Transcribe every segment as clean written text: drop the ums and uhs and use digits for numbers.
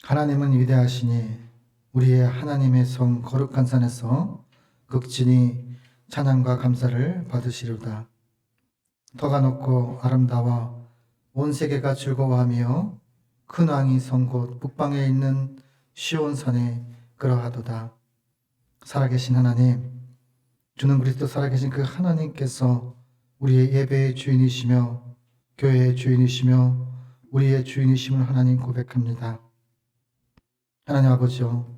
하나님은 위대하시니 우리의 하나님의 성 거룩한 산에서 극진히 찬양과 감사를 받으시리로다. 터가 높고 아름다워 온 세계가 즐거워하며 큰 왕이 선 곳 북방에 있는 시온산에 그러하도다. 살아계신 하나님, 주는 그리스도 살아계신 그 하나님께서 우리의 예배의 주인이시며 교회의 주인이시며 우리의 주인이심을 하나님 고백합니다. 하나님 아버지요,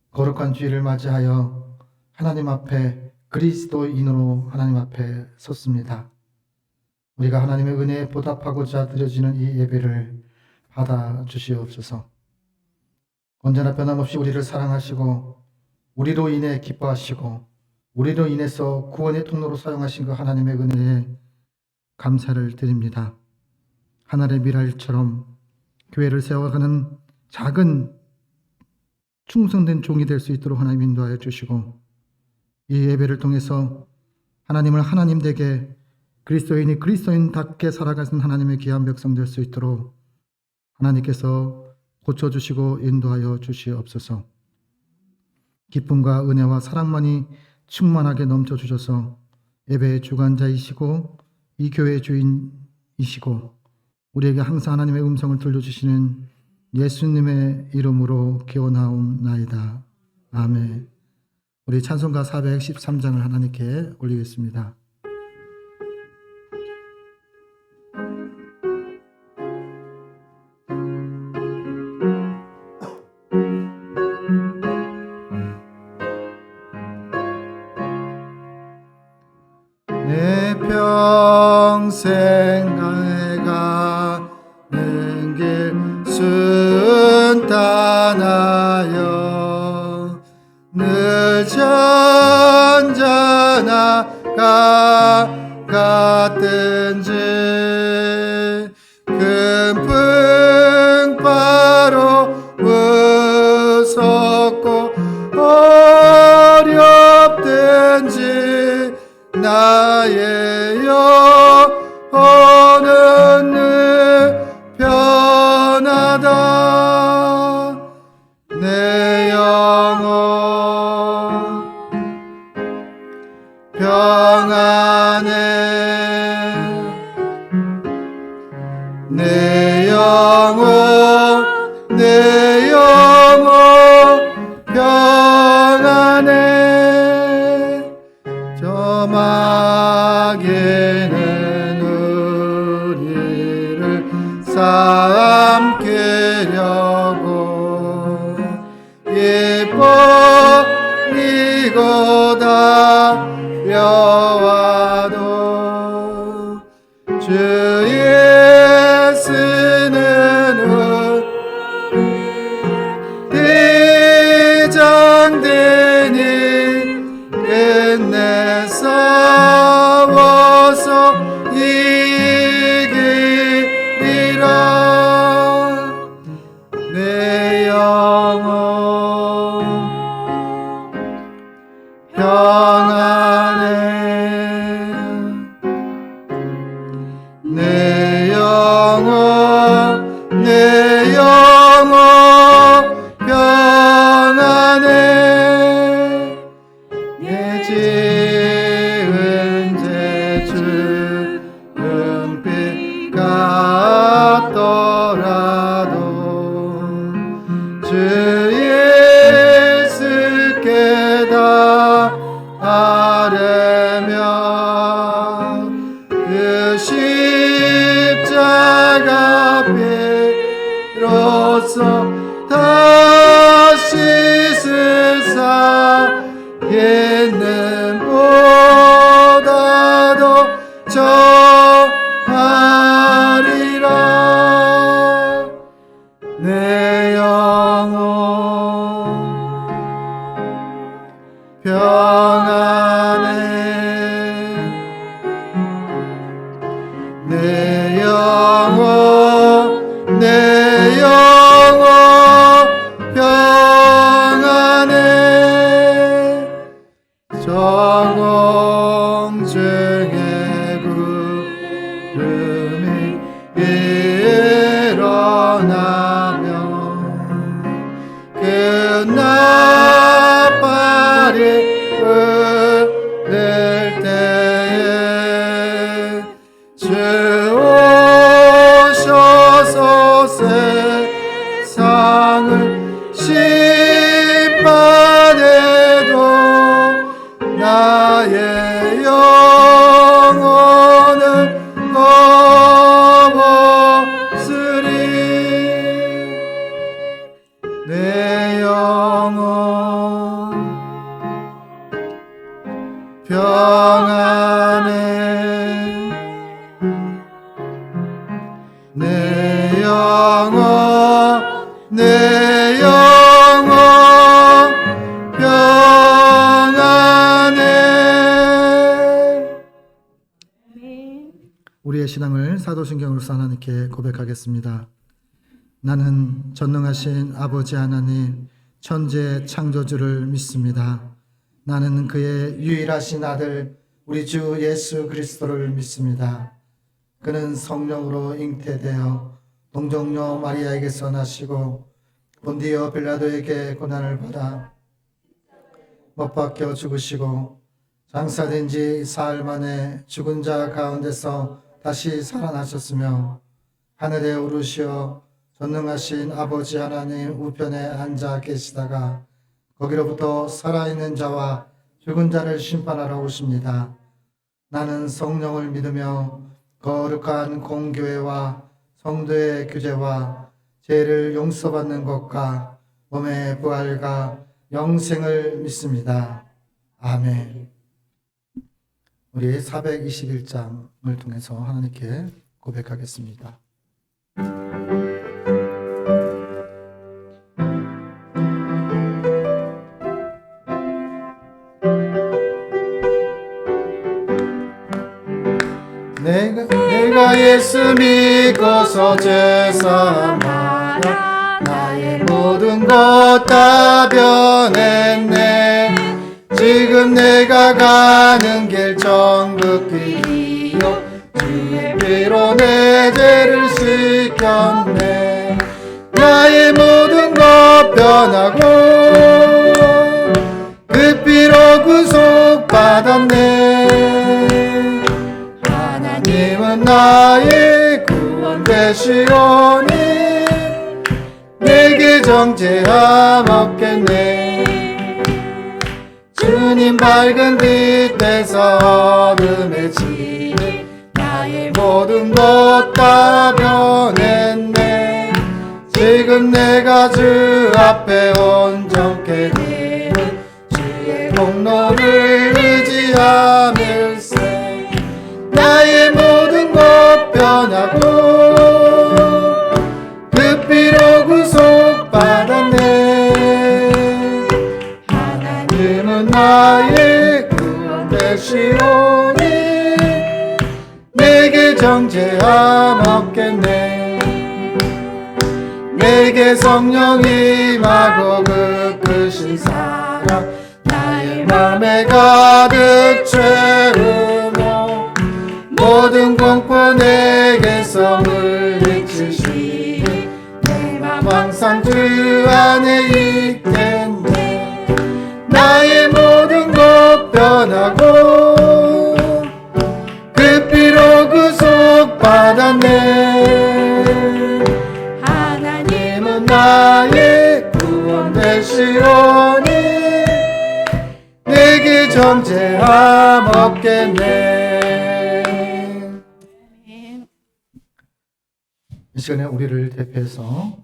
거룩한 주일을 맞이하여 하나님 앞에 그리스도인으로 하나님 앞에 섰습니다. 우리가 하나님의 은혜에 보답하고자 드려지는 이 예배를 받아 주시옵소서. 언제나 변함없이 우리를 사랑하시고 우리로 인해 기뻐하시고 우리로 인해서 구원의 통로로 사용하신 그 하나님의 은혜에 감사를 드립니다. 하늘의 미랄처럼 교회를 세워가는 작은 충성된 종이 될 수 있도록 하나님 인도하여 주시고, 이 예배를 통해서 하나님을 하나님 되게, 그리스도인이 그리스도인답게 살아가는 하나님의 귀한 백성 될 수 있도록 하나님께서 고쳐주시고 인도하여 주시옵소서. 기쁨과 은혜와 사랑만이 충만하게 넘쳐주셔서 예배의 주관자이시고 이 교회의 주인이시고 우리에게 항상 하나님의 음성을 들려주시는 예수님의 이름으로 기원하옵나이다. 아멘. 우리 찬송가 413장을 하나님께 올리겠습니다. 내 평생 가는 길 순탄하여 늘 전전하가 같은지 큰 풍파로 무섭고 어렵든지 나의 영혼은 늘 편하다. 내 영혼 평안해. 내 영혼 평안해. 저마게는 우리를 삼키려고 이뻐리고 달려와도 주 예수는 대장되니 끝내 싸워서 이기리라. 내 영혼 평안해. 내 영혼 평안해. 내 지은 죄 주름빛 같더라도 주 예수께 다 아뢰면 그 십자가 피로써 다시 세상 옛는 보다도 정하리라. 내 영혼 평안해. 내 영혼 평안해. 정옹 중에 구름이 일어나며 영혼 평안해 내 영혼 내 영혼 평안해. 우리의 신앙을 사도신경으로서 하나님께 고백하겠습니다. 나는 전능하신 아버지 하나님 천재 창조주를 믿습니다. 나는 그의 유일하신 아들 우리 주 예수 그리스도를 믿습니다. 그는 성령으로 잉태되어 동정녀 마리아에게서 나시고 본디오 빌라도에게 고난을 받아 못 박혀 죽으시고 장사된 지 사흘 만에 죽은 자 가운데서 다시 살아나셨으며 하늘에 오르시어 전능하신 아버지 하나님 우편에 앉아 계시다가 거기로부터 살아있는 자와 죽은 자를 심판하러 오십니다. 나는 성령을 믿으며 거룩한 공교회와 성도의 규제와 죄를 용서받는 것과 몸의 부활과 영생을 믿습니다. 아멘. 우리 421장을 통해서 하나님께 고백하겠습니다. 내가 예수 믿고서 죄삼아 나의 모든 것 다 변했네. 지금 내가 가는 길 정극길이요 주의 피로 내 죄를 씻겼네. 나의 모든 것 변하고 그 피로 구속받았네. 하나님은 나의 구원 되시오니 내게 정죄함 없겠네. 주님 밝은 빛에서 어둠에 지니 나의 모든 것 다 변했네. 지금 내가 주 앞에 온전케 되는 주의 공로를 의지하밀세. 나의 모든 것 변하고 그 피로 구속받았네. 하나님은 나의 구원 되시오니 내게 정죄함 없겠네. 내게 성령이 임하고 그 크신 사랑 나의 맘에 가득 채우며 모든 공포 내게서 물리치시니 내 맘 항상 주 안에 있겠네. 나의 모든 것 변하고 그 피로 구속받았네. 하나님은 나의 구원 되시오니 내게 정죄함 없겠네. 이 시간에 우리를 대표해서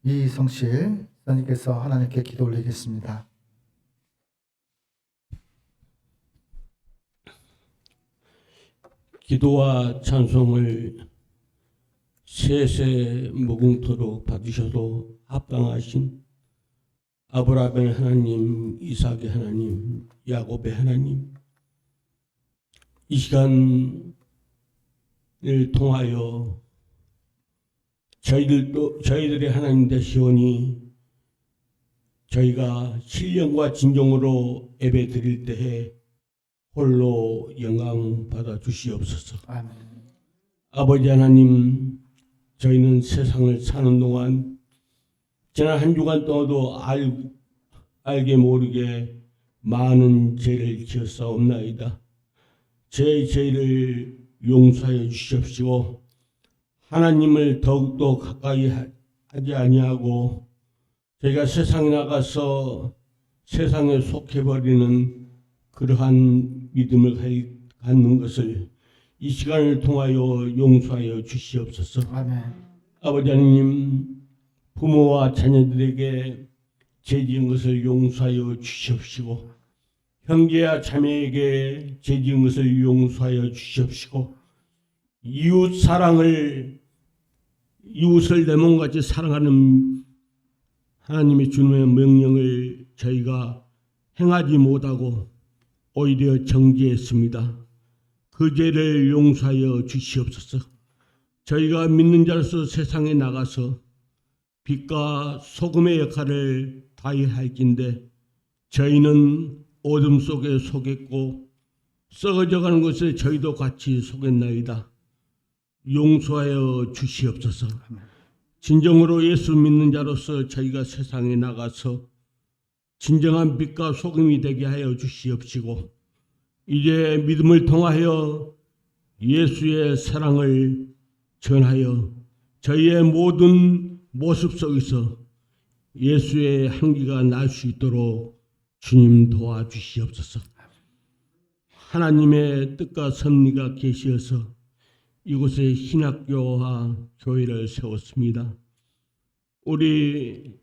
이성실 선생님께서 하나님께 기도 올리겠습니다. 기도와 찬송을 세세 무궁토록 받으셔도 합당하신 아브라함의 하나님, 이삭의 하나님, 야곱의 하나님, 이 시간을 통하여 저희들의 하나님 되시오니 저희가 신령과 진정으로 예배 드릴 때에 홀로 영광 받아 주시옵소서. 아멘. 아버지 하나님, 저희는 세상을 사는 동안 지난 한 주간 동안도 알게 모르게 많은 죄를 지었사옵나이다. 죄를 용서하여 주시옵시고 하나님을 더욱더 가까이 하지 아니하고 저희가 세상에 나가서 세상에 속해버리는 그러한 믿음을 갖는 것을 이 시간을 통하여 용서하여 주시옵소서. 아멘. 아버지 하나님, 부모와 자녀들에게 죄 지은 것을 용서하여 주시옵시고 형제야 자매에게 죄 지은 것을 용서하여 주시옵시고 이웃을 내 몸같이 사랑하는 하나님의 주님의 명령을 저희가 행하지 못하고 오히려 정죄했습니다. 그 죄를 용서하여 주시옵소서. 저희가 믿는 자로서 세상에 나가서 빛과 소금의 역할을 다해야 할진데 저희는 어둠 속에 속했고 썩어져가는 것에 저희도 같이 속했나이다. 용서하여 주시옵소서. 진정으로 예수 믿는 자로서 저희가 세상에 나가서 진정한 빛과 소금이 되게 하여 주시옵시고 이제 믿음을 통하여 예수의 사랑을 전하여 저희의 모든 모습 속에서 예수의 향기가 날 수 있도록 주님 도와주시옵소서. 하나님의 뜻과 섭리가 계시어서 이곳에 신학교와 교회를 세웠습니다. 우리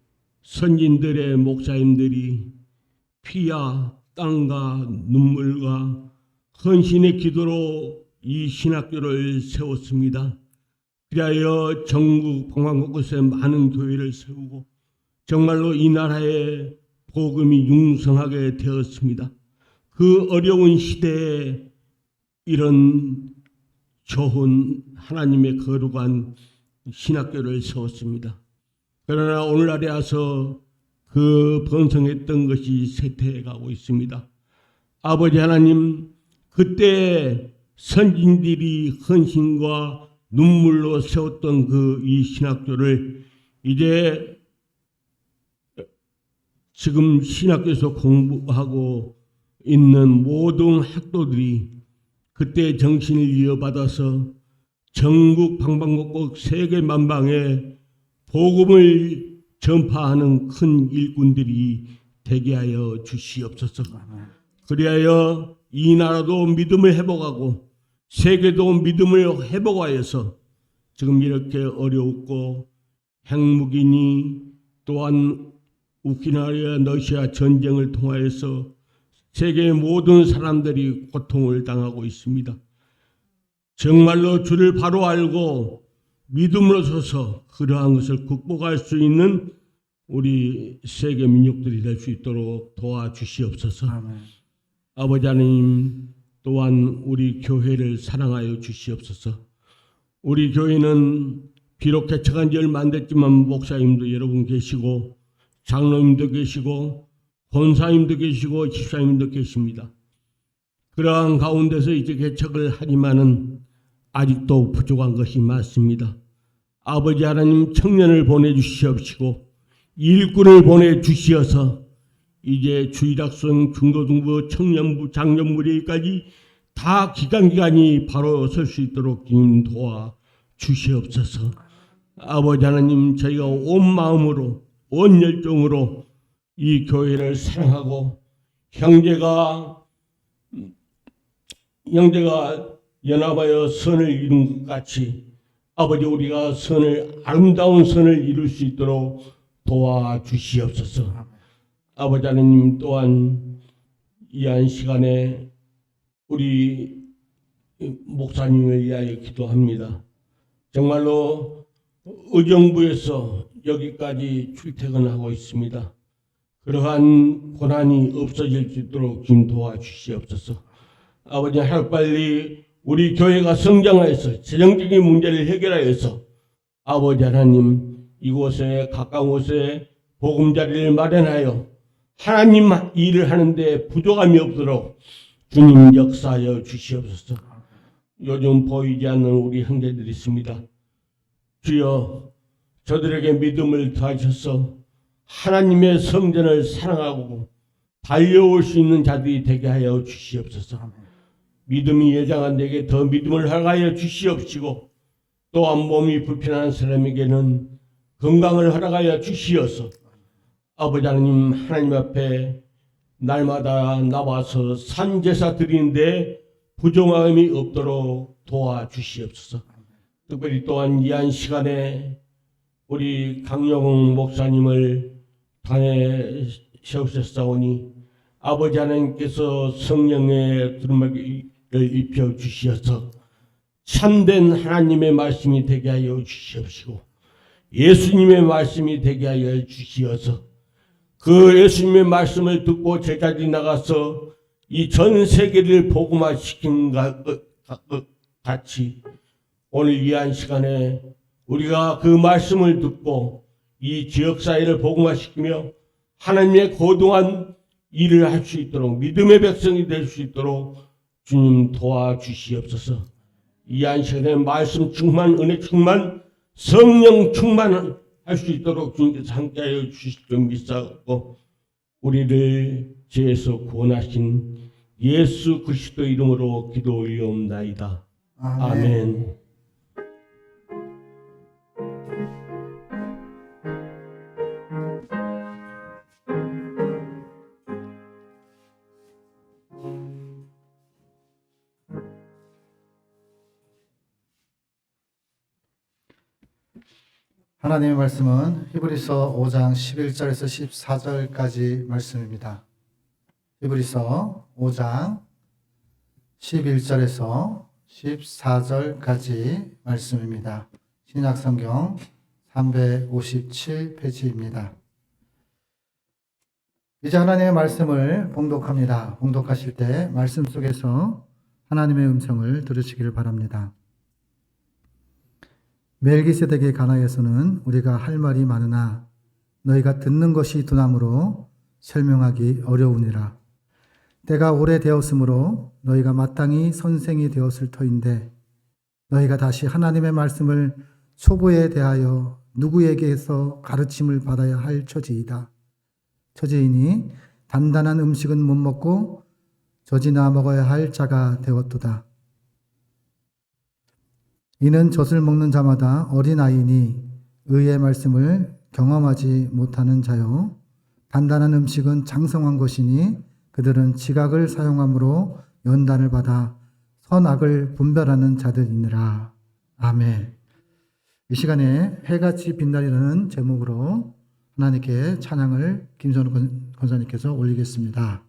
선진들의 목사님들이 피와 땀과 눈물과 헌신의 기도로 이 신학교를 세웠습니다. 그리하여 전국 방방곳곳에 많은 교회를 세우고 정말로 이 나라에 복음이 융성하게 되었습니다. 그 어려운 시대에 이런 좋은 하나님의 거룩한 신학교를 세웠습니다. 그러나 오늘날에 와서 그 번성했던 것이 쇠퇴해가고 있습니다. 아버지 하나님, 그때 선진들이 헌신과 눈물로 세웠던 그 이 신학교를 이제 지금 신학교에서 공부하고 있는 모든 학도들이 그때 정신을 이어받아서 전국 방방곡곡 세계 만방에 복음을 전파하는 큰 일꾼들이 되게 하여 주시옵소서. 그리하여 이 나라도 믿음을 회복하고 세계도 믿음을 회복하여서 지금 이렇게 어렵고 핵무기니 또한 우크라이나 러시아 전쟁을 통하여서 세계의 모든 사람들이 고통을 당하고 있습니다. 정말로 주를 바로 알고 믿음으로 서서 그러한 것을 극복할 수 있는 우리 세계 민족들이 될 수 있도록 도와주시옵소서. 아멘. 아버지 하나님, 또한 우리 교회를 사랑하여 주시옵소서. 우리 교회는 비록 개척한 지 얼마 안 됐지만 목사님도 여러분 계시고 장로님도 계시고 권사님도 계시고 집사님도 계십니다. 그러한 가운데서 이제 개척을 하지만은 아직도 부족한 것이 많습니다. 아버지 하나님, 청년을 보내주시옵시고 일꾼을 보내주시어서 이제 주일학생, 중고등부, 청년부, 장년부리까지 다 기간이 바로 설 수 있도록 주님 도와주시옵소서. 아버지 하나님, 저희가 온 마음으로 온 열정으로 이 교회를 사랑하고 형제가 연합하여 선을 이룬 것 같이 아버지, 우리가 아름다운 선을 이룰 수 있도록 도와주시옵소서. 아버지 하나님, 또한 이한 시간에 우리 목사님을 위하여 기도합니다. 정말로 의정부에서 여기까지 출퇴근하고 있습니다. 그러한 고난이 없어질 수 있도록 좀 도와주시옵소서. 아버지, 하루빨리 우리 교회가 성장하여서 재정적인 문제를 해결하여서 아버지 하나님, 이곳에 가까운 곳에 보금자리를 마련하여 하나님 일을 하는데 부족함이 없도록 주님 역사하여 주시옵소서. 요즘 보이지 않는 우리 형제들이 있습니다. 주여, 저들에게 믿음을 더하셔서 하나님의 성전을 사랑하고 달려올 수 있는 자들이 되게 하여 주시옵소서. 믿음이 예장한 데에게 더 믿음을 허락하여 주시옵시고 또한 몸이 불편한 사람에게는 건강을 허락하여 주시어서 아버지 하나님, 하나님 앞에 날마다 나와서 산제사 드리는데 부정함이 없도록 도와주시옵소서. 특별히 또한 이한 시간에 우리 강영웅 목사님을 땅에 세우셨사오니 아버지 하나님께서 성령의 두루마기를 입혀 주시어서 참된 하나님의 말씀이 되게 하여 주시옵시고 예수님의 말씀이 되게 하여 주시어서 그 예수님의 말씀을 듣고 제자들이 나가서 이 전 세계를 복음화시킨 것 같이 오늘 귀한 시간에 우리가 그 말씀을 듣고 이 지역사회를 복음화시키며 하나님의 고동한 일을 할 수 있도록 믿음의 백성이 될 수 있도록 주님 도와주시옵소서. 이 한 시간에 말씀 충만, 은혜 충만, 성령 충만할 수 있도록 주님께서 함께하여 주실 줄 믿사옵고 우리를 죄에서 구원하신 예수 그리스도 이름으로 기도 올려옵나이다. 아멘. 하나님의 말씀은 히브리서 5장 11절에서 14절까지 말씀입니다. 히브리서 5장 11절에서 14절까지 말씀입니다. 신약성경 357페이지입니다. 이제 하나님의 말씀을 봉독합니다. 봉독하실 때 말씀 속에서 하나님의 음성을 들으시기를 바랍니다. 멜기세덱의 가나에서는 우리가 할 말이 많으나 너희가 듣는 것이 두나무로 설명하기 어려우니라. 때가 오래되었으므로 너희가 마땅히 선생이 되었을 터인데 너희가 다시 하나님의 말씀을 초보에 대하여 누구에게서 가르침을 받아야 할 처지이다. 처지이니 단단한 음식은 못 먹고 젖이나 먹어야 할 자가 되었도다. 이는 젖을 먹는 자마다 어린아이니 의의 말씀을 경험하지 못하는 자요. 단단한 음식은 장성한 것이니 그들은 지각을 사용함으로 연단을 받아 선악을 분별하는 자들이니라. 아멘. 이 시간에 해같이 빛나리라는 제목으로 하나님께 찬양을 김선우 권사님께서 올리겠습니다.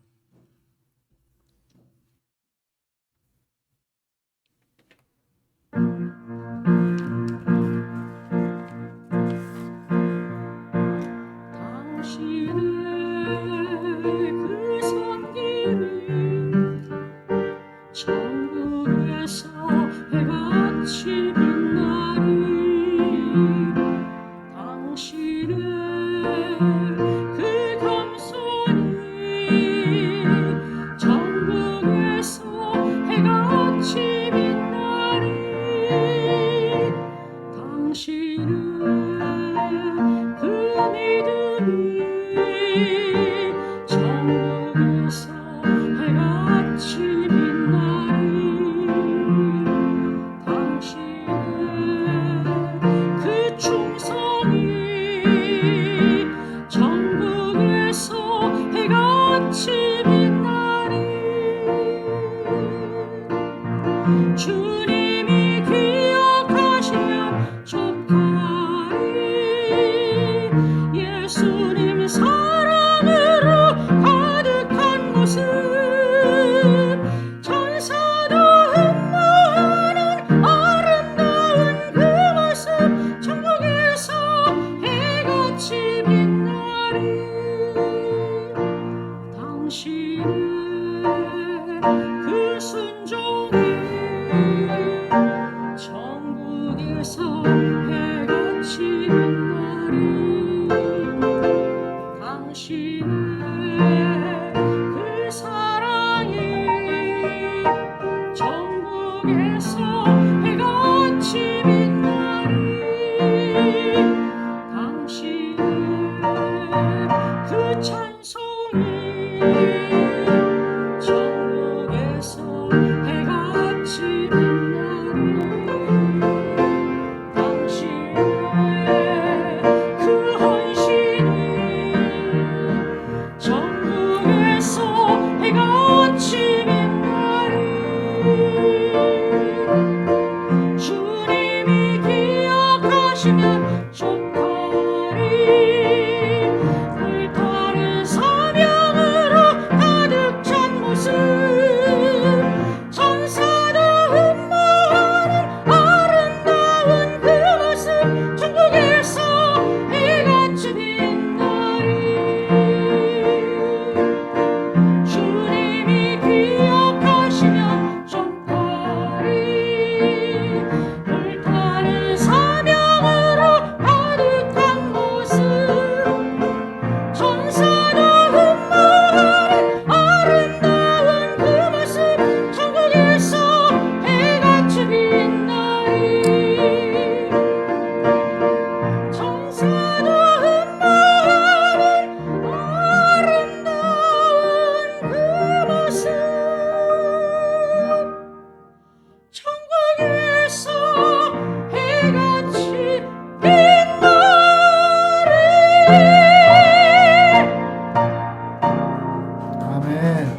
아멘.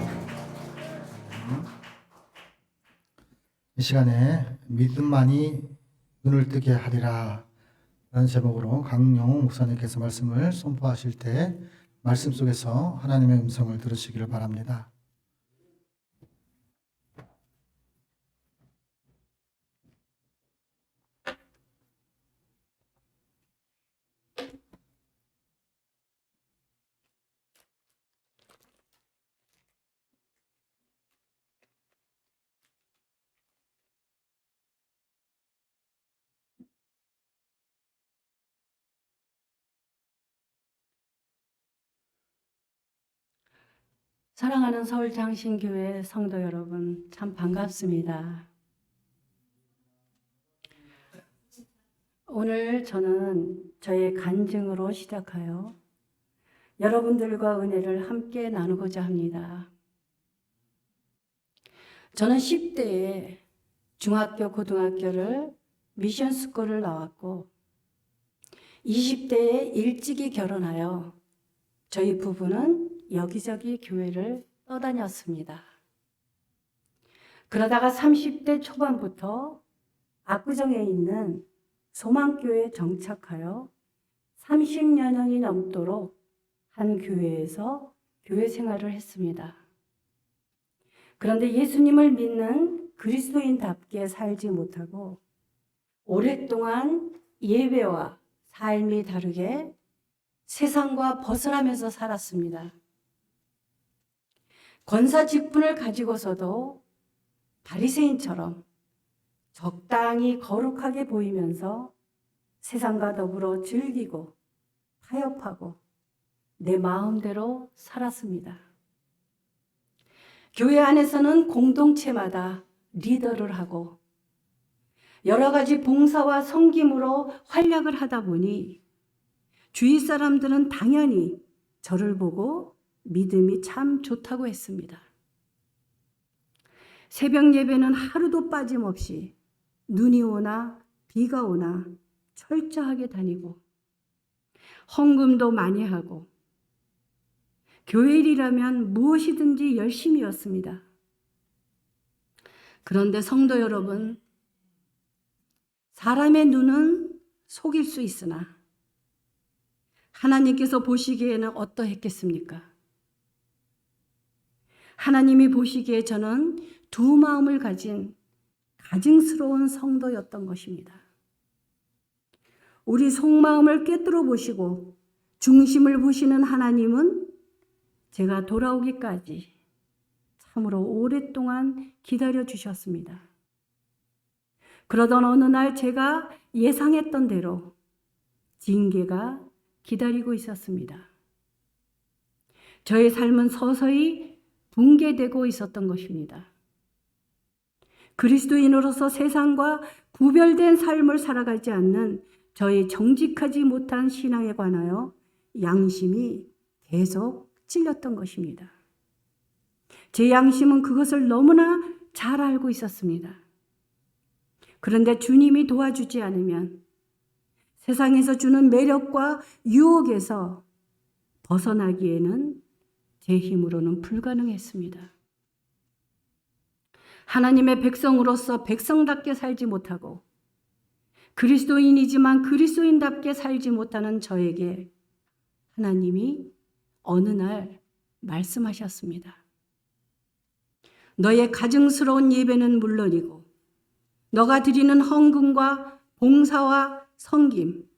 이 시간에 믿음만이 눈을 뜨게 하리라 라는 제목으로 강영웅 목사님께서 말씀을 선포하실 때 말씀 속에서 하나님의 음성을 들으시기를 바랍니다. 사랑하는 서울장신교회 성도 여러분, 참 반갑습니다. 오늘 저는 저의 간증으로 시작하여 여러분들과 은혜를 함께 나누고자 합니다. 저는 10대에 중학교, 고등학교를 미션 스쿨을 나왔고 20대에 일찍이 결혼하여 저희 부부는 여기저기 교회를 떠다녔습니다. 그러다가 30대 초반부터 압구정에 있는 소망교회에 정착하여 30여 년이 넘도록 한 교회에서 교회 생활을 했습니다. 그런데 예수님을 믿는 그리스도인답게 살지 못하고 오랫동안 예배와 삶이 다르게 세상과 벗어나면서 살았습니다. 권사 직분을 가지고서도 바리새인처럼 적당히 거룩하게 보이면서 세상과 더불어 즐기고 타협하고 내 마음대로 살았습니다. 교회 안에서는 공동체마다 리더를 하고 여러 가지 봉사와 섬김으로 활약을 하다 보니 주위 사람들은 당연히 저를 보고 믿음이 참 좋다고 했습니다. 새벽 예배는 하루도 빠짐없이 눈이 오나 비가 오나 철저하게 다니고 헌금도 많이 하고 교회 일이라면 무엇이든지 열심히였습니다. 그런데 성도 여러분, 사람의 눈은 속일 수 있으나 하나님께서 보시기에는 어떠했겠습니까? 하나님이 보시기에 저는 두 마음을 가진 가증스러운 성도였던 것입니다. 우리 속마음을 꿰뚫어 보시고 중심을 보시는 하나님은 제가 돌아오기까지 참으로 오랫동안 기다려 주셨습니다. 그러던 어느 날 제가 예상했던 대로 징계가 기다리고 있었습니다. 저의 삶은 서서히 붕괴되고 있었던 것입니다. 그리스도인으로서 세상과 구별된 삶을 살아가지 않는 저의 정직하지 못한 신앙에 관하여 양심이 계속 찔렸던 것입니다. 제 양심은 그것을 너무나 잘 알고 있었습니다. 그런데 주님이 도와주지 않으면 세상에서 주는 매력과 유혹에서 벗어나기에는 제 힘으로는 불가능했습니다. 하나님의 백성으로서 백성답게 살지 못하고 그리스도인이지만 그리스도인답게 살지 못하는 저에게 하나님이 어느 날 말씀하셨습니다. 너의 가증스러운 예배는 물론이고 너가 드리는 헌금과 봉사와 섬김,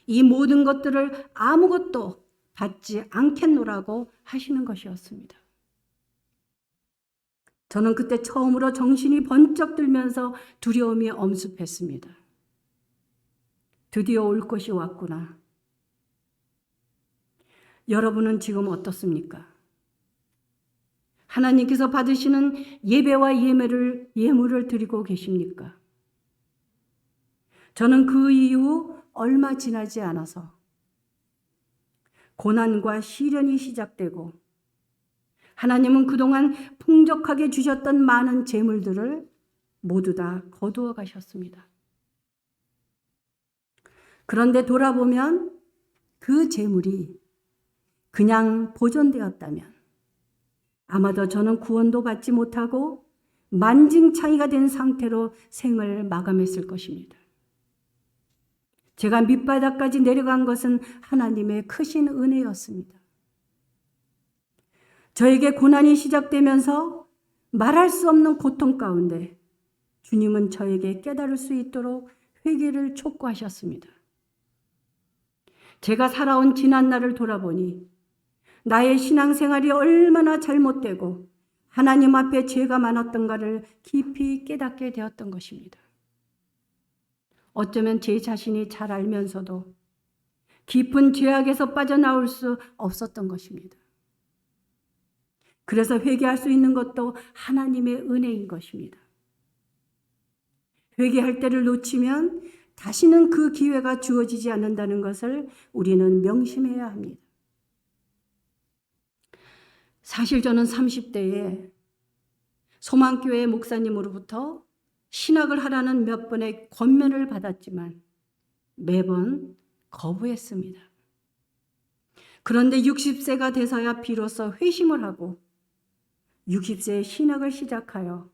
이 모든 것들을 아무것도 받지 않겠노라고 하시는 것이었습니다. 저는 그때 처음으로 정신이 번쩍 들면서 두려움이 엄습했습니다. 드디어 올 것이 왔구나. 여러분은 지금 어떻습니까? 하나님께서 받으시는 예배와 예물을 드리고 계십니까? 저는 그 이후 얼마 지나지 않아서 고난과 시련이 시작되고 하나님은 그동안 풍족하게 주셨던 많은 재물들을 모두 다 거두어 가셨습니다. 그런데 돌아보면 그 재물이 그냥 보존되었다면 아마도 저는 구원도 받지 못하고 만증창이가 된 상태로 생을 마감했을 것입니다. 제가 밑바닥까지 내려간 것은 하나님의 크신 은혜였습니다. 저에게 고난이 시작되면서 말할 수 없는 고통 가운데 주님은 저에게 깨달을 수 있도록 회개를 촉구하셨습니다. 제가 살아온 지난날을 돌아보니 나의 신앙생활이 얼마나 잘못되고 하나님 앞에 죄가 많았던가를 깊이 깨닫게 되었던 것입니다. 어쩌면 제 자신이 잘 알면서도 깊은 죄악에서 빠져나올 수 없었던 것입니다. 그래서 회개할 수 있는 것도 하나님의 은혜인 것입니다. 회개할 때를 놓치면 다시는 그 기회가 주어지지 않는다는 것을 우리는 명심해야 합니다. 사실 저는 30대에 소망교회 목사님으로부터 신학을 하라는 몇 번의 권면을 받았지만 매번 거부했습니다. 그런데 60세가 돼서야 비로소 회심을 하고 60세에 신학을 시작하여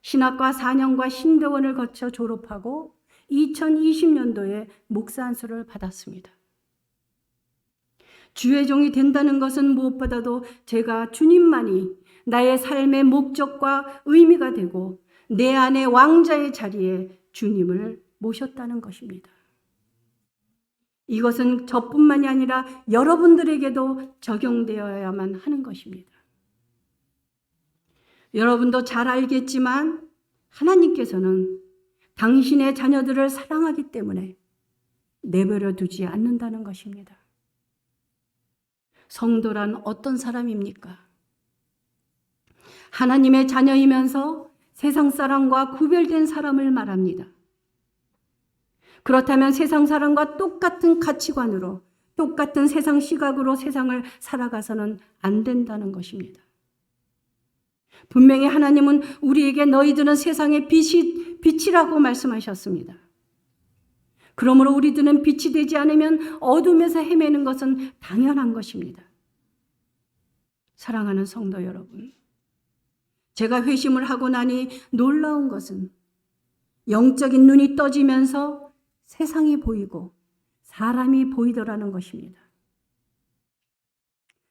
신학과 4년과 신대원을 거쳐 졸업하고 2020년도에 목사 안수를 받았습니다. 주의 종이 된다는 것은 무엇보다도 제가 주님만이 나의 삶의 목적과 의미가 되고 내 안에 왕자의 자리에 주님을 모셨다는 것입니다. 이것은 저뿐만이 아니라 여러분들에게도 적용되어야만 하는 것입니다. 여러분도 잘 알겠지만 하나님께서는 당신의 자녀들을 사랑하기 때문에 내버려 두지 않는다는 것입니다. 성도란 어떤 사람입니까? 하나님의 자녀이면서 세상 사람과 구별된 사람을 말합니다. 그렇다면 세상 사람과 똑같은 가치관으로 똑같은 세상 시각으로 세상을 살아가서는 안 된다는 것입니다. 분명히 하나님은 우리에게 너희들은 세상의 빛이라고 말씀하셨습니다. 그러므로 우리들은 빛이 되지 않으면 어둠에서 헤매는 것은 당연한 것입니다. 사랑하는 성도 여러분, 제가 회심을 하고 나니 놀라운 것은 영적인 눈이 떠지면서 세상이 보이고 사람이 보이더라는 것입니다.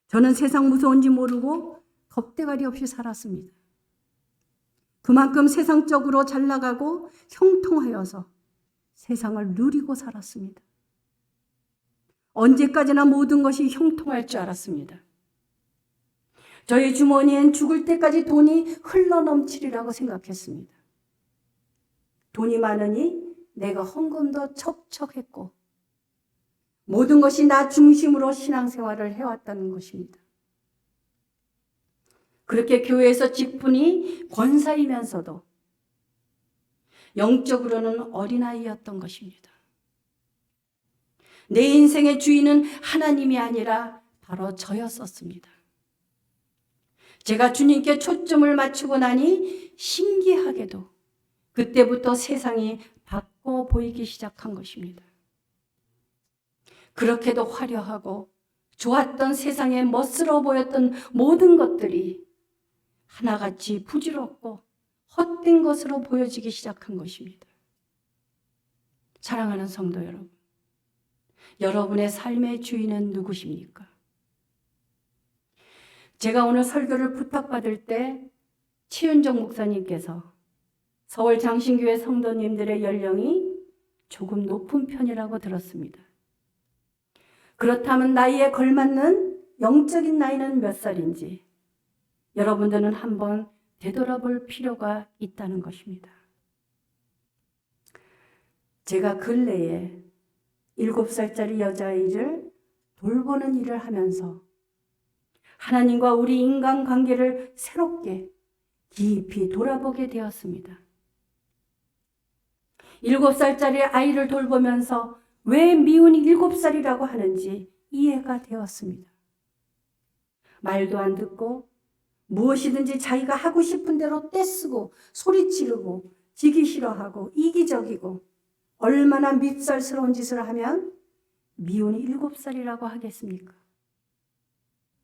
저는 세상 무서운지 모르고 겁대가리 없이 살았습니다. 그만큼 세상적으로 잘 나가고 형통하여서 세상을 누리고 살았습니다. 언제까지나 모든 것이 형통할 줄 알았습니다. 저희 주머니엔 죽을 때까지 돈이 흘러넘치리라고 생각했습니다. 돈이 많으니 내가 헌금도 척척했고 모든 것이 나 중심으로 신앙생활을 해왔다는 것입니다. 그렇게 교회에서 직분이 권사이면서도 영적으로는 어린아이였던 것입니다. 내 인생의 주인은 하나님이 아니라 바로 저였었습니다. 제가 주님께 초점을 맞추고 나니 신기하게도 그때부터 세상이 바꿔 보이기 시작한 것입니다. 그렇게도 화려하고 좋았던 세상에 멋스러워 보였던 모든 것들이 하나같이 부질없고 헛된 것으로 보여지기 시작한 것입니다. 사랑하는 성도 여러분, 여러분의 삶의 주인은 누구십니까? 제가 오늘 설교를 부탁받을 때 최윤정 목사님께서 서울 장신교회 성도님들의 연령이 조금 높은 편이라고 들었습니다. 그렇다면 나이에 걸맞는 영적인 나이는 몇 살인지 여러분들은 한번 되돌아볼 필요가 있다는 것입니다. 제가 근래에 7살짜리 여자아이를 돌보는 일을 하면서 하나님과 우리 인간관계를 새롭게 깊이 돌아보게 되었습니다. 7살짜리 아이를 돌보면서 왜 미운이 7살이라고 하는지 이해가 되었습니다. 말도 안 듣고 무엇이든지 자기가 하고 싶은 대로 떼쓰고 소리 지르고 지기 싫어하고 이기적이고 얼마나 밉살스러운 짓을 하면 미운 7살이라고 하겠습니까?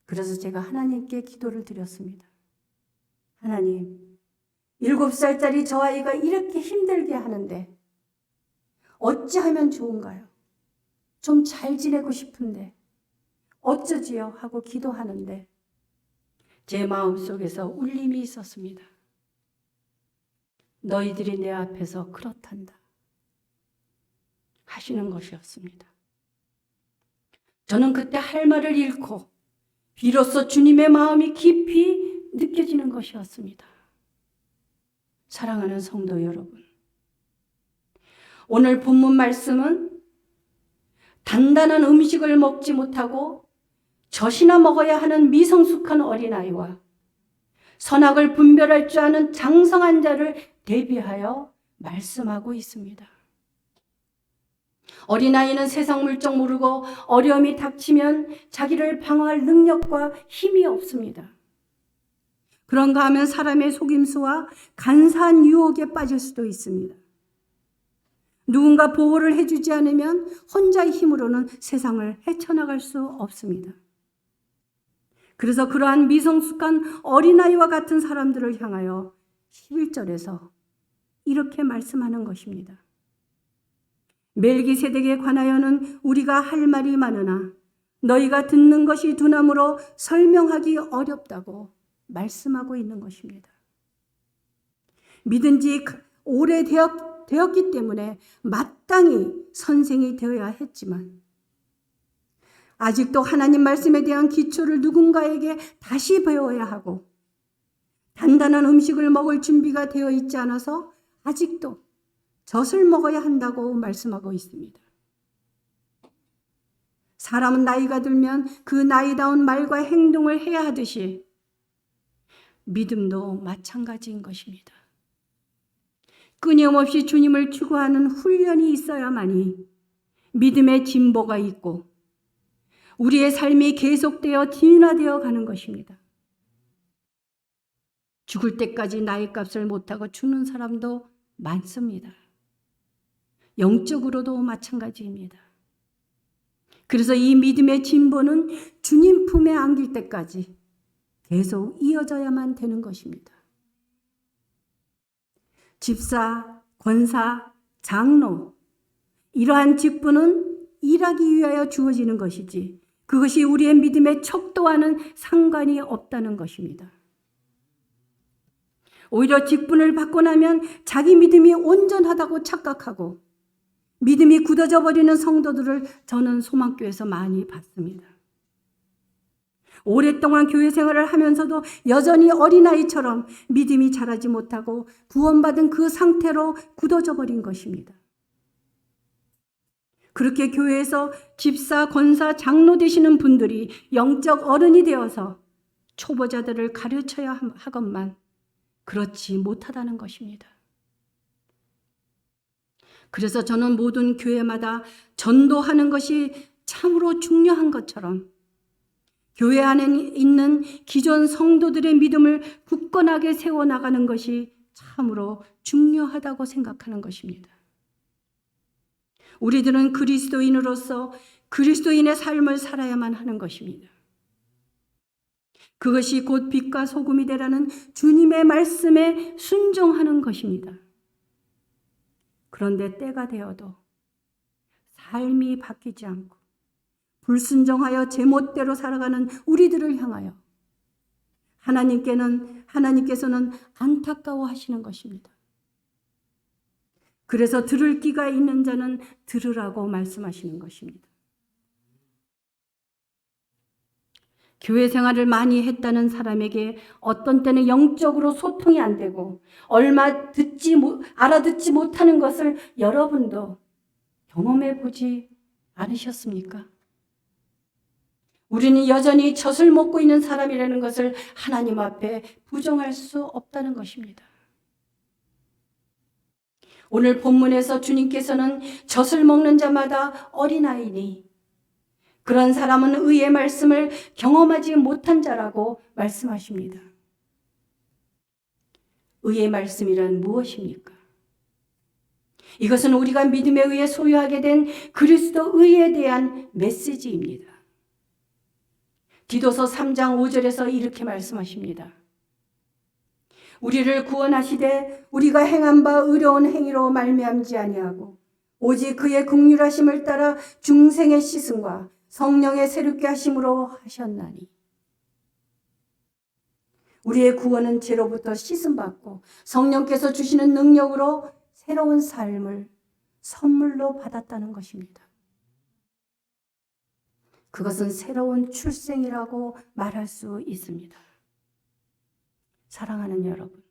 그래서 제가 하나님께 기도를 드렸습니다. 하나님, 7살짜리 저 아이가 이렇게 힘들게 하는데 어찌하면 좋은가요? 좀 잘 지내고 싶은데 어쩌지요? 하고 기도하는데 제 마음속에서 울림이 있었습니다. 너희들이 내 앞에서 그렇단다 하시는 것이었습니다. 저는 그때 할 말을 잃고 비로소 주님의 마음이 깊이 느껴지는 것이었습니다. 사랑하는 성도 여러분, 오늘 본문 말씀은 단단한 음식을 먹지 못하고 젖이나 먹어야 하는 미성숙한 어린아이와 선악을 분별할 줄 아는 장성한 자를 대비하여 말씀하고 있습니다. 어린아이는 세상 물정 모르고 어려움이 닥치면 자기를 방어할 능력과 힘이 없습니다. 그런가 하면 사람의 속임수와 간사한 유혹에 빠질 수도 있습니다. 누군가 보호를 해주지 않으면 혼자의 힘으로는 세상을 헤쳐나갈 수 없습니다. 그래서 그러한 미성숙한 어린아이와 같은 사람들을 향하여 11절에서 이렇게 말씀하는 것입니다. 멜기세덱에 관하여는 우리가 할 말이 많으나 너희가 듣는 것이 두나무로 설명하기 어렵다고 말씀하고 있는 것입니다. 믿은 지 오래되었기 때문에 마땅히 선생이 되어야 했지만 아직도 하나님 말씀에 대한 기초를 누군가에게 다시 배워야 하고 단단한 음식을 먹을 준비가 되어 있지 않아서 아직도 젖을 먹어야 한다고 말씀하고 있습니다. 사람은 나이가 들면 그 나이다운 말과 행동을 해야 하듯이 믿음도 마찬가지인 것입니다. 끊임없이 주님을 추구하는 훈련이 있어야만이 믿음의 진보가 있고 우리의 삶이 계속되어 진화되어 가는 것입니다. 죽을 때까지 나이 값을 못하고 죽는 사람도 많습니다. 영적으로도 마찬가지입니다. 그래서 이 믿음의 진보는 주님 품에 안길 때까지 계속 이어져야만 되는 것입니다. 집사, 권사, 장로 이러한 직분은 일하기 위하여 주어지는 것이지 그것이 우리의 믿음의 척도와는 상관이 없다는 것입니다. 오히려 직분을 받고 나면 자기 믿음이 온전하다고 착각하고 믿음이 굳어져 버리는 성도들을 저는 소망교회에서 많이 봤습니다. 오랫동안 교회 생활을 하면서도 여전히 어린아이처럼 믿음이 자라지 못하고 구원받은 그 상태로 굳어져 버린 것입니다. 그렇게 교회에서 집사, 권사, 장로 되시는 분들이 영적 어른이 되어서 초보자들을 가르쳐야 하건만 그렇지 못하다는 것입니다. 그래서 저는 모든 교회마다 전도하는 것이 참으로 중요한 것처럼 교회 안에 있는 기존 성도들의 믿음을 굳건하게 세워나가는 것이 참으로 중요하다고 생각하는 것입니다. 우리들은 그리스도인으로서 그리스도인의 삶을 살아야만 하는 것입니다. 그것이 곧 빛과 소금이 되라는 주님의 말씀에 순종하는 것입니다. 그런데 때가 되어도 삶이 바뀌지 않고 불순종하여 제멋대로 살아가는 우리들을 향하여 하나님께서는 안타까워하시는 것입니다. 그래서 들을 귀가 있는 자는 들으라고 말씀하시는 것입니다. 교회 생활을 많이 했다는 사람에게 어떤 때는 영적으로 소통이 안 되고 알아듣지 못하는 것을 여러분도 경험해 보지 않으셨습니까? 우리는 여전히 젖을 먹고 있는 사람이라는 것을 하나님 앞에 부정할 수 없다는 것입니다. 오늘 본문에서 주님께서는 젖을 먹는 자마다 어린아이니 그런 사람은 의의 말씀을 경험하지 못한 자라고 말씀하십니다. 의의 말씀이란 무엇입니까? 이것은 우리가 믿음에 의해 소유하게 된 그리스도 의에 대한 메시지입니다. 디도서 3장 5절에서 이렇게 말씀하십니다. 우리를 구원하시되 우리가 행한 바 의로운 행위로 말미암지 아니하고 오직 그의 긍휼하심을 따라 중생의 씻음과 성령의 새롭게 하심으로 하셨나니. 우리의 구원은 죄로부터 씻음받고 성령께서 주시는 능력으로 새로운 삶을 선물로 받았다는 것입니다. 그것은 새로운 출생이라고 말할 수 있습니다. 사랑하는 여러분,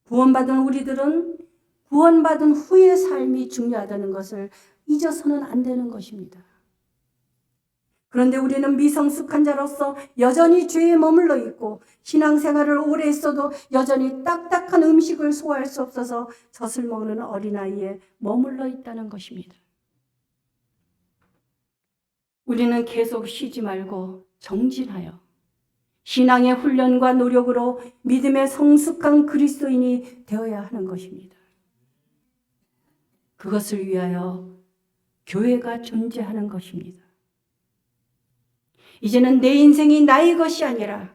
구원받은 우리들은 구원받은 후의 삶이 중요하다는 것을 잊어서는 안 되는 것입니다. 그런데 우리는 미성숙한 자로서 여전히 죄에 머물러 있고 신앙생활을 오래 했어도 여전히 딱딱한 음식을 소화할 수 없어서 젖을 먹는 어린아이에 머물러 있다는 것입니다. 우리는 계속 쉬지 말고 정진하여 신앙의 훈련과 노력으로 믿음의 성숙한 그리스도인이 되어야 하는 것입니다. 그것을 위하여 교회가 존재하는 것입니다. 이제는 내 인생이 나의 것이 아니라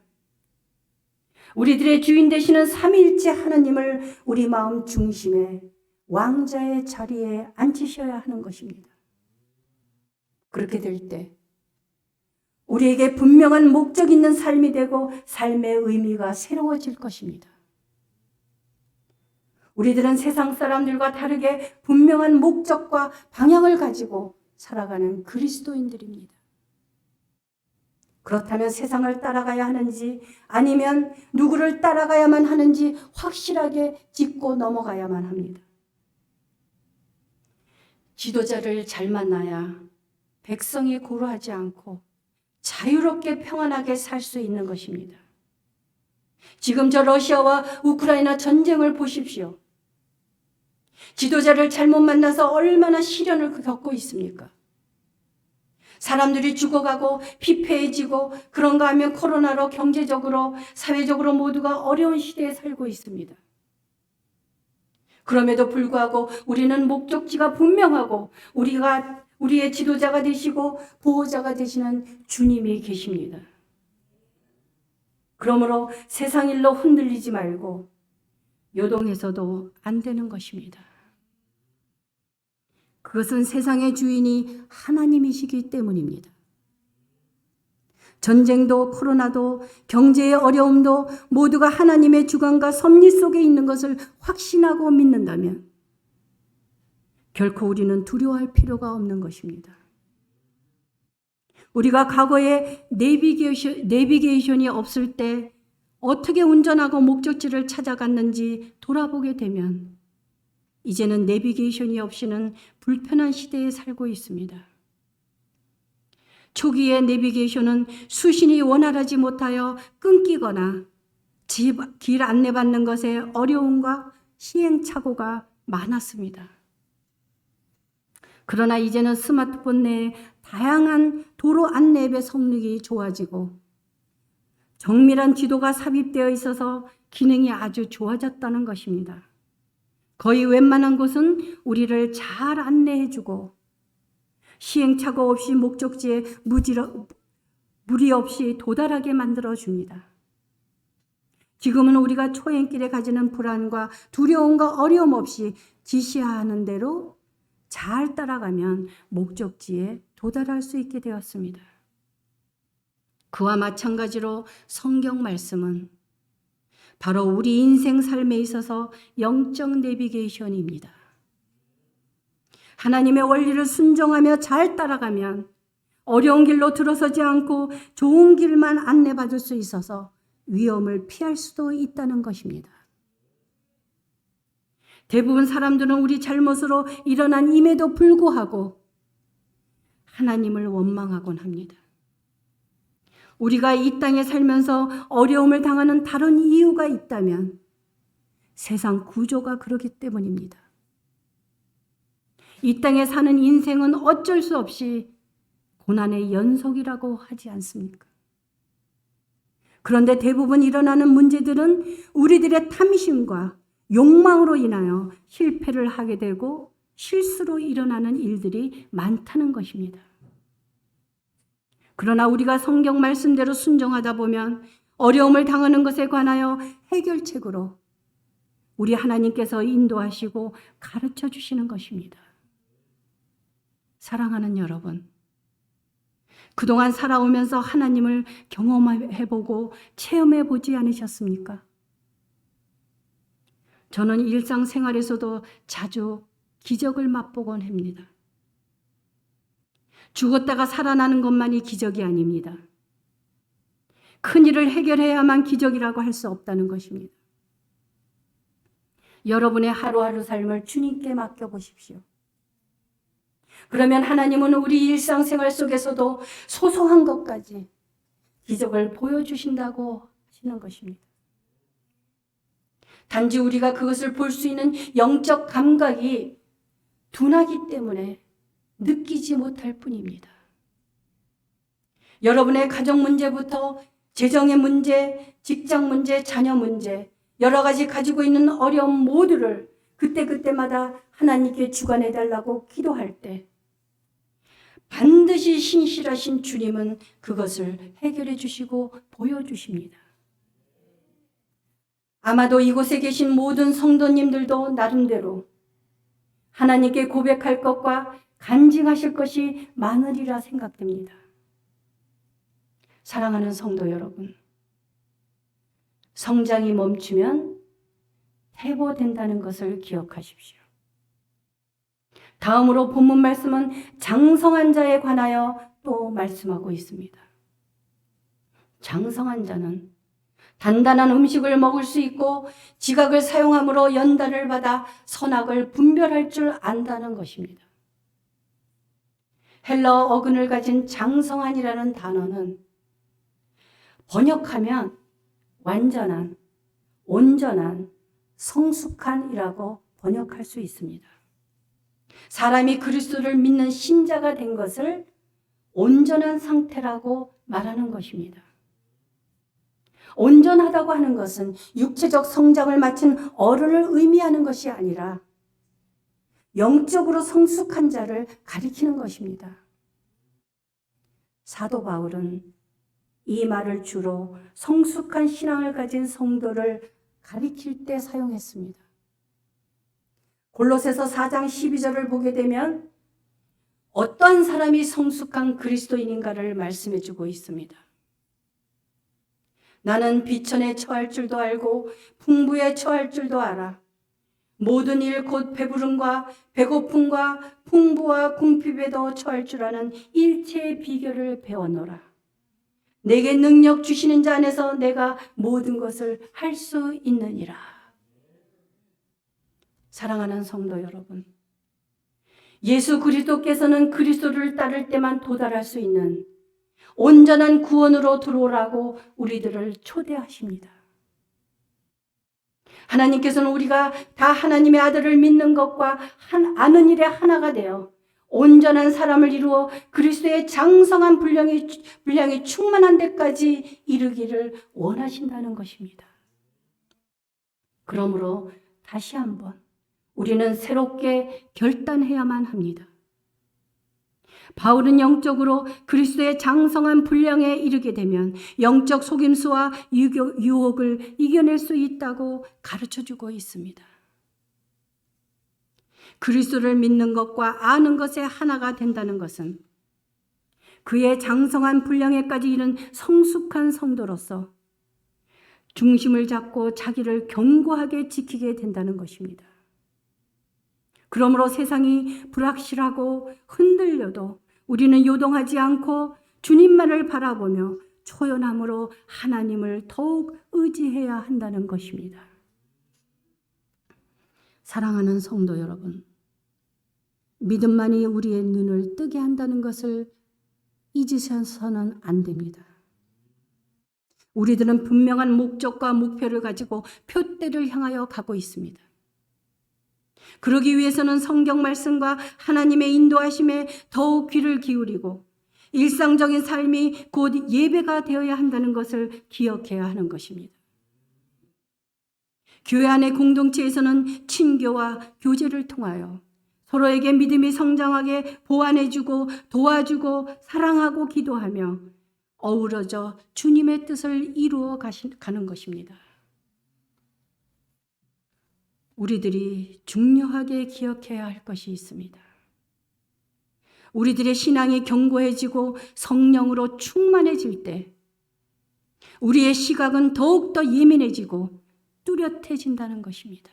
우리들의 주인 되시는 삼위일체 하나님을 우리 마음 중심에 왕자의 자리에 앉히셔야 하는 것입니다. 그렇게 될 때 우리에게 분명한 목적 있는 삶이 되고 삶의 의미가 새로워질 것입니다. 우리들은 세상 사람들과 다르게 분명한 목적과 방향을 가지고 살아가는 그리스도인들입니다. 그렇다면 세상을 따라가야 하는지 아니면 누구를 따라가야만 하는지 확실하게 짚고 넘어가야만 합니다. 지도자를 잘 만나야 백성이 고루하지 않고 자유롭게 평안하게 살 수 있는 것입니다. 지금 저 러시아와 우크라이나 전쟁을 보십시오. 지도자를 잘못 만나서 얼마나 시련을 겪고 있습니까? 사람들이 죽어가고 피폐해지고 그런가 하면 코로나로 경제적으로 사회적으로 모두가 어려운 시대에 살고 있습니다. 그럼에도 불구하고 우리는 목적지가 분명하고 우리의 지도자가 되시고 보호자가 되시는 주님이 계십니다. 그러므로 세상 일로 흔들리지 말고 요동해서도 안 되는 것입니다. 그것은 세상의 주인이 하나님이시기 때문입니다. 전쟁도 코로나도 경제의 어려움도 모두가 하나님의 주관과 섭리 속에 있는 것을 확신하고 믿는다면 결코 우리는 두려워할 필요가 없는 것입니다. 우리가 과거에 내비게이션이 없을 때 어떻게 운전하고 목적지를 찾아갔는지 돌아보게 되면 이제는 내비게이션이 없이는 불편한 시대에 살고 있습니다. 초기의 내비게이션은 수신이 원활하지 못하여 끊기거나 길 안내받는 것에 어려움과 시행착오가 많았습니다. 그러나 이제는 스마트폰 내에 다양한 도로 안내 앱의 성능이 좋아지고 정밀한 지도가 삽입되어 있어서 기능이 아주 좋아졌다는 것입니다. 거의 웬만한 곳은 우리를 잘 안내해주고 시행착오 없이 목적지에 무리 없이 도달하게 만들어줍니다. 지금은 우리가 초행길에 가지는 불안과 두려움과 어려움 없이 지시하는 대로 잘 따라가면 목적지에 도달할 수 있게 되었습니다. 그와 마찬가지로 성경 말씀은 바로 우리 인생 삶에 있어서 영적 내비게이션입니다. 하나님의 원리를 순종하며 잘 따라가면 어려운 길로 들어서지 않고 좋은 길만 안내받을 수 있어서 위험을 피할 수도 있다는 것입니다. 대부분 사람들은 우리 잘못으로 일어난 임에도 불구하고 하나님을 원망하곤 합니다. 우리가 이 땅에 살면서 어려움을 당하는 다른 이유가 있다면 세상 구조가 그렇기 때문입니다. 이 땅에 사는 인생은 어쩔 수 없이 고난의 연속이라고 하지 않습니까? 그런데 대부분 일어나는 문제들은 우리들의 탐심과 욕망으로 인하여 실패를 하게 되고 실수로 일어나는 일들이 많다는 것입니다. 그러나 우리가 성경 말씀대로 순종하다 보면 어려움을 당하는 것에 관하여 해결책으로 우리 하나님께서 인도하시고 가르쳐 주시는 것입니다. 사랑하는 여러분, 그동안 살아오면서 하나님을 경험해보고 체험해보지 않으셨습니까? 저는 일상생활에서도 자주 기적을 맛보곤 합니다. 죽었다가 살아나는 것만이 기적이 아닙니다. 큰일을 해결해야만 기적이라고 할 수 없다는 것입니다. 여러분의 하루하루 삶을 주님께 맡겨보십시오. 그러면 하나님은 우리 일상생활 속에서도 소소한 것까지 기적을 보여주신다고 하시는 것입니다. 단지 우리가 그것을 볼 수 있는 영적 감각이 둔하기 때문에 느끼지 못할 뿐입니다. 여러분의 가정 문제부터 재정의 문제, 직장 문제, 자녀 문제, 여러 가지 가지고 있는 어려움 모두를 그때그때마다 하나님께 주관해달라고 기도할 때 반드시 신실하신 주님은 그것을 해결해 주시고 보여주십니다. 아마도 이곳에 계신 모든 성도님들도 나름대로 하나님께 고백할 것과 간증하실 것이 많으리라 생각됩니다. 사랑하는 성도 여러분, 성장이 멈추면 퇴보된다는 것을 기억하십시오. 다음으로 본문 말씀은 장성한 자에 관하여 또 말씀하고 있습니다. 장성한 자는 단단한 음식을 먹을 수 있고 지각을 사용함으로 연단을 받아 선악을 분별할 줄 안다는 것입니다. 헬라어 어근을 가진 장성한이라는 단어는 번역하면 완전한, 온전한, 성숙한이라고 번역할 수 있습니다. 사람이 그리스도를 믿는 신자가 된 것을 온전한 상태라고 말하는 것입니다. 온전하다고 하는 것은 육체적 성장을 마친 어른을 의미하는 것이 아니라 영적으로 성숙한 자를 가리키는 것입니다. 사도 바울은 이 말을 주로 성숙한 신앙을 가진 성도를 가리킬 때 사용했습니다. 골로새서 4장 12절을 보게 되면 어떤 사람이 성숙한 그리스도인인가를 말씀해 주고 있습니다. 나는 비천에 처할 줄도 알고 풍부에 처할 줄도 알아. 모든 일 곧 배부름과 배고픔과 풍부와 궁핍에도 처할 줄 아는 일체의 비결을 배워노라. 내게 능력 주시는 자 안에서 내가 모든 것을 할 수 있느니라. 사랑하는 성도 여러분, 예수 그리스도께서는 그리스도를 따를 때만 도달할 수 있는 온전한 구원으로 들어오라고 우리들을 초대하십니다. 하나님께서는 우리가 다 하나님의 아들을 믿는 것과 아는 일에 하나가 되어 온전한 사람을 이루어 그리스도의 장성한 분량이 충만한 데까지 이르기를 원하신다는 것입니다. 그러므로 다시 한번 우리는 새롭게 결단해야만 합니다. 바울은 영적으로 그리스도의 장성한 분량에 이르게 되면 영적 속임수와 유혹을 이겨낼 수 있다고 가르쳐주고 있습니다. 그리스도를 믿는 것과 아는 것에 하나가 된다는 것은 그의 장성한 분량에까지 이른 성숙한 성도로서 중심을 잡고 자기를 견고하게 지키게 된다는 것입니다. 그러므로 세상이 불확실하고 흔들려도 우리는 요동하지 않고 주님만을 바라보며 초연함으로 하나님을 더욱 의지해야 한다는 것입니다. 사랑하는 성도 여러분, 믿음만이 우리의 눈을 뜨게 한다는 것을 잊으셔서는 안 됩니다. 우리들은 분명한 목적과 목표를 가지고 표대를 향하여 가고 있습니다. 그러기 위해서는 성경 말씀과 하나님의 인도하심에 더욱 귀를 기울이고 일상적인 삶이 곧 예배가 되어야 한다는 것을 기억해야 하는 것입니다. 교회 안의 공동체에서는 친교와 교제를 통하여 서로에게 믿음이 성장하게 보완해주고 도와주고 사랑하고 기도하며 어우러져 주님의 뜻을 이루어 가는 것입니다. 우리들이 중요하게 기억해야 할 것이 있습니다. 우리들의 신앙이 견고해지고 성령으로 충만해질 때 우리의 시각은 더욱더 예민해지고 뚜렷해진다는 것입니다.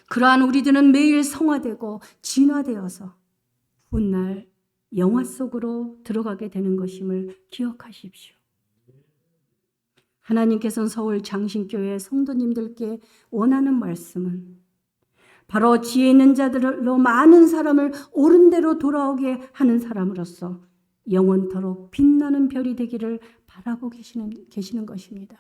그러한 우리들은 매일 성화되고 진화되어서 훗날 영화 속으로 들어가게 되는 것임을 기억하십시오. 하나님께서는 서울 장신교회 성도님들께 원하는 말씀은 바로 지혜 있는 자들로 많은 사람을 옳은 대로 돌아오게 하는 사람으로서 영원토록 빛나는 별이 되기를 바라고 계시는 것입니다.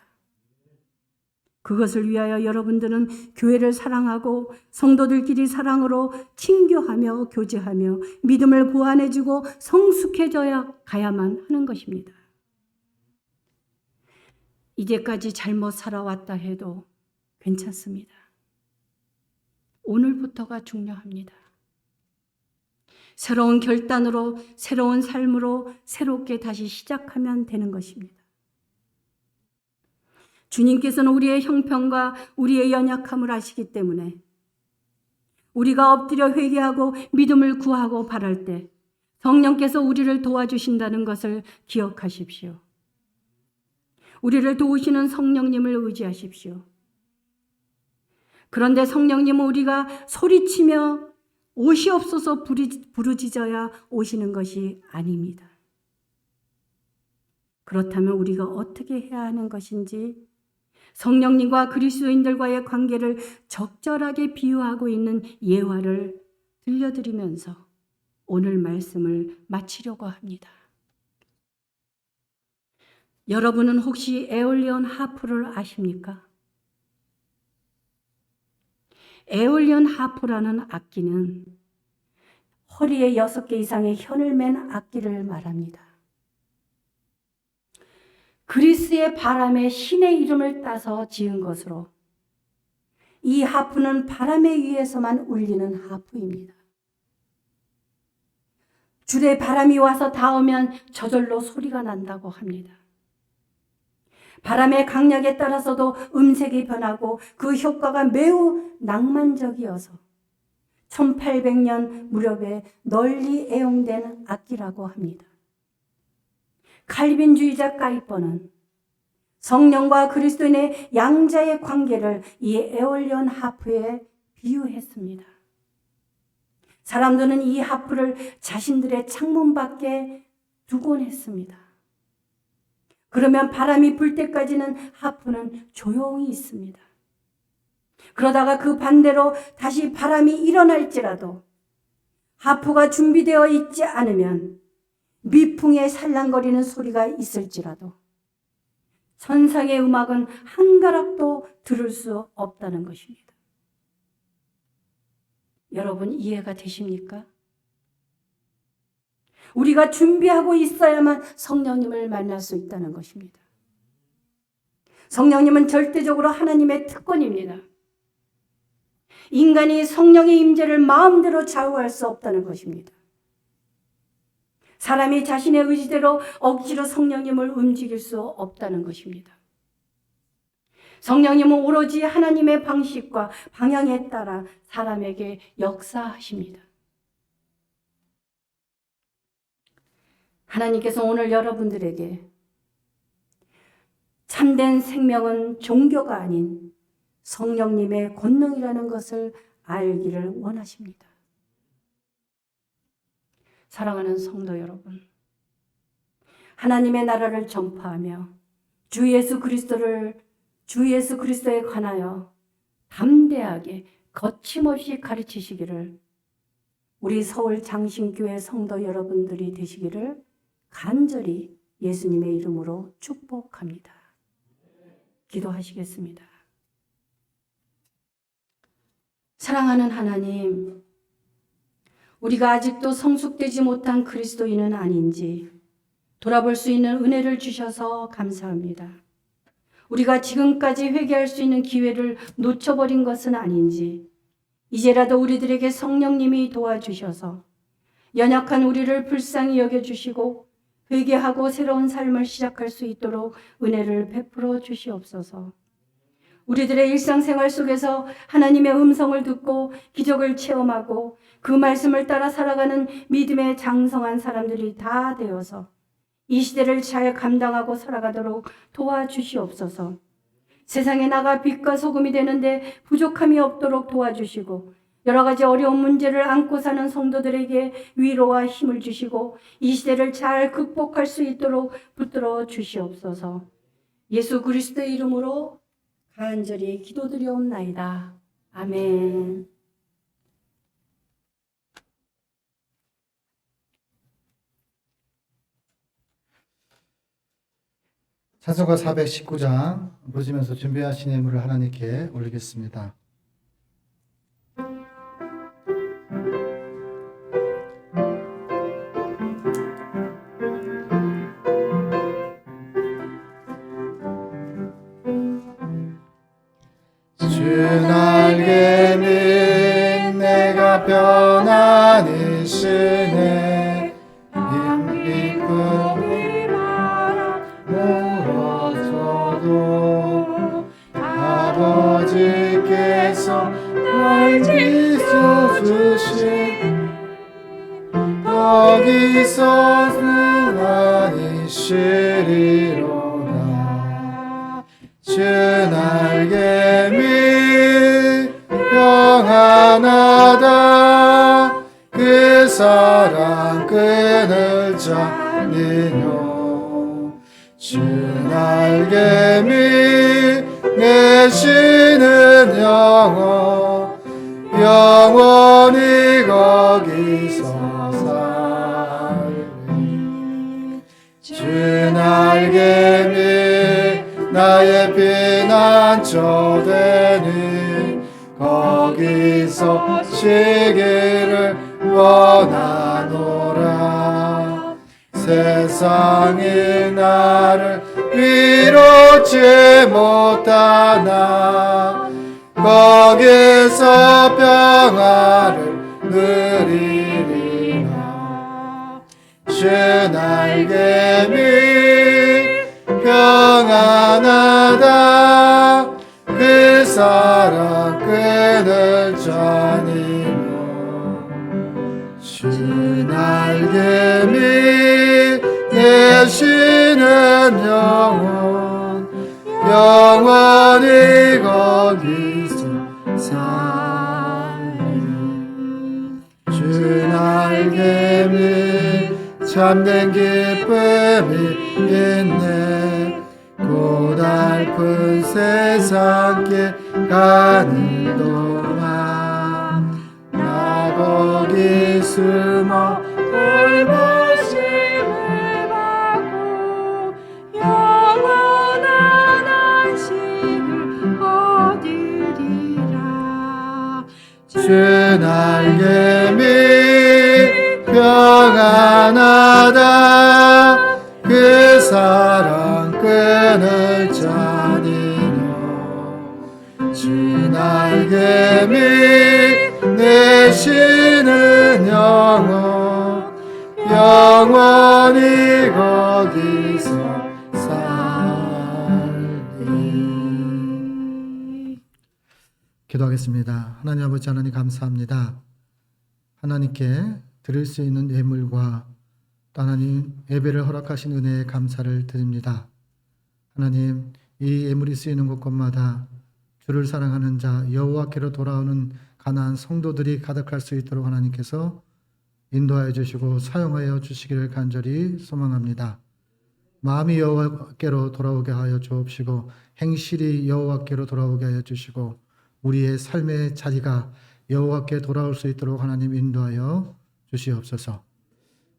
그것을 위하여 여러분들은 교회를 사랑하고 성도들끼리 사랑으로 친교하며 교제하며 믿음을 보완해주고 성숙해져야 가야만 하는 것입니다. 이제까지 잘못 살아왔다 해도 괜찮습니다. 오늘부터가 중요합니다. 새로운 결단으로 새로운 삶으로 새롭게 다시 시작하면 되는 것입니다. 주님께서는 우리의 형편과 우리의 연약함을 아시기 때문에 우리가 엎드려 회개하고 믿음을 구하고 바랄 때 성령께서 우리를 도와주신다는 것을 기억하십시오. 우리를 도우시는 성령님을 의지하십시오. 그런데 성령님은 우리가 소리치며 옷이 없어서 부르짖어야 오시는 것이 아닙니다. 그렇다면 우리가 어떻게 해야 하는 것인지 성령님과 그리스도인들과의 관계를 적절하게 비유하고 있는 예화를 들려드리면서 오늘 말씀을 마치려고 합니다. 여러분은 혹시 에올리온 하프를 아십니까? 에올리온 하프라는 악기는 허리에 6개 이상의 현을 맨 악기를 말합니다. 그리스의 바람에 신의 이름을 따서 지은 것으로 이 하프는 바람에 의해서만 울리는 하프입니다. 줄에 바람이 와서 닿으면 저절로 소리가 난다고 합니다. 바람의 강약에 따라서도 음색이 변하고 그 효과가 매우 낭만적이어서 1800년 무렵에 널리 애용된 악기라고 합니다. 칼빈주의자 까이퍼는 성령과 그리스도인의 양자의 관계를 이 에올리온 하프에 비유했습니다. 사람들은 이 하프를 자신들의 창문 밖에 두곤 했습니다. 그러면 바람이 불 때까지는 하프는 조용히 있습니다. 그러다가 그 반대로 다시 바람이 일어날지라도 하프가 준비되어 있지 않으면 미풍에 살랑거리는 소리가 있을지라도 천상의 음악은 한 가락도 들을 수 없다는 것입니다. 여러분 이해가 되십니까? 우리가 준비하고 있어야만 성령님을 만날 수 있다는 것입니다. 성령님은 절대적으로 하나님의 특권입니다. 인간이 성령의 임재를 마음대로 좌우할 수 없다는 것입니다. 사람이 자신의 의지대로 억지로 성령님을 움직일 수 없다는 것입니다. 성령님은 오로지 하나님의 방식과 방향에 따라 사람에게 역사하십니다. 하나님께서 오늘 여러분들에게 참된 생명은 종교가 아닌 성령님의 권능이라는 것을 알기를 원하십니다. 사랑하는 성도 여러분, 하나님의 나라를 전파하며 주 예수 그리스도에 관하여 담대하게 거침없이 가르치시기를 우리 서울 장신교회 성도 여러분들이 되시기를 간절히 예수님의 이름으로 축복합니다. 기도하시겠습니다. 사랑하는 하나님, 우리가 아직도 성숙되지 못한 그리스도인은 아닌지 돌아볼 수 있는 은혜를 주셔서 감사합니다. 우리가 지금까지 회개할 수 있는 기회를 놓쳐버린 것은 아닌지 이제라도 우리들에게 성령님이 도와주셔서 연약한 우리를 불쌍히 여겨주시고 회개하고 새로운 삶을 시작할 수 있도록 은혜를 베풀어 주시옵소서. 우리들의 일상생활 속에서 하나님의 음성을 듣고 기적을 체험하고 그 말씀을 따라 살아가는 믿음의 장성한 사람들이 다 되어서 이 시대를 잘 감당하고 살아가도록 도와주시옵소서. 세상에 나가 빛과 소금이 되는데 부족함이 없도록 도와주시고 여러 가지 어려운 문제를 안고 사는 성도들에게 위로와 힘을 주시고 이 시대를 잘 극복할 수 있도록 붙들어 주시옵소서. 예수 그리스도의 이름으로 간절히 기도드리옵나이다. 아멘. 찬송가 419장 부르시면서 준비하신 예물을 하나님께 올리겠습니다. 주 날개는 내가 편안히 쉬네 빈비품이 멀어져도 아버지께서 날 지켜주신 거기서 평안히 쉬리로다. 주 날개미 평안하다. 그 사랑 끊을 자니요. 주 날개미 내쉬는 영원히 거기서 살리. 주 날개미 나의 피난처 되니 거기서 쉬기를 원하노라. 세상이 나를 위로치 못하나 거기서 평화를 누리리라. 주 날개미 평안하다. 그 사랑 끊을 자니며. 주 날개미 내쉬는 영원히 거기서 살리. 주 날개미 참된 기쁨이 있네. 고달픈 세상길 가는 동안 나 거기 숨어 돌보심을 받고 영원한 안식을 얻으리라. 주 날개미 평안하다. 그 사랑 끊을 자니요. 주 날개미 내쉬는 영원히 거기서 살리. 기도하겠습니다. 하나님 아버지 하나님 감사합니다. 하나님께 드릴 수 있는 예물과 또 하나님 예배를 허락하신 은혜에 감사를 드립니다. 하나님 이 예물이 쓰이는 곳곳마다 주를 사랑하는 자 여호와께로 돌아오는 가나안 성도들이 가득할 수 있도록 하나님께서 인도하여 주시고 사용하여 주시기를 간절히 소망합니다. 마음이 여호와께로 돌아오게 하여 주옵시고 행실이 여호와께로 돌아오게 하여 주시고 우리의 삶의 자리가 여호와께 돌아올 수 있도록 하나님 인도하여 주시옵소서.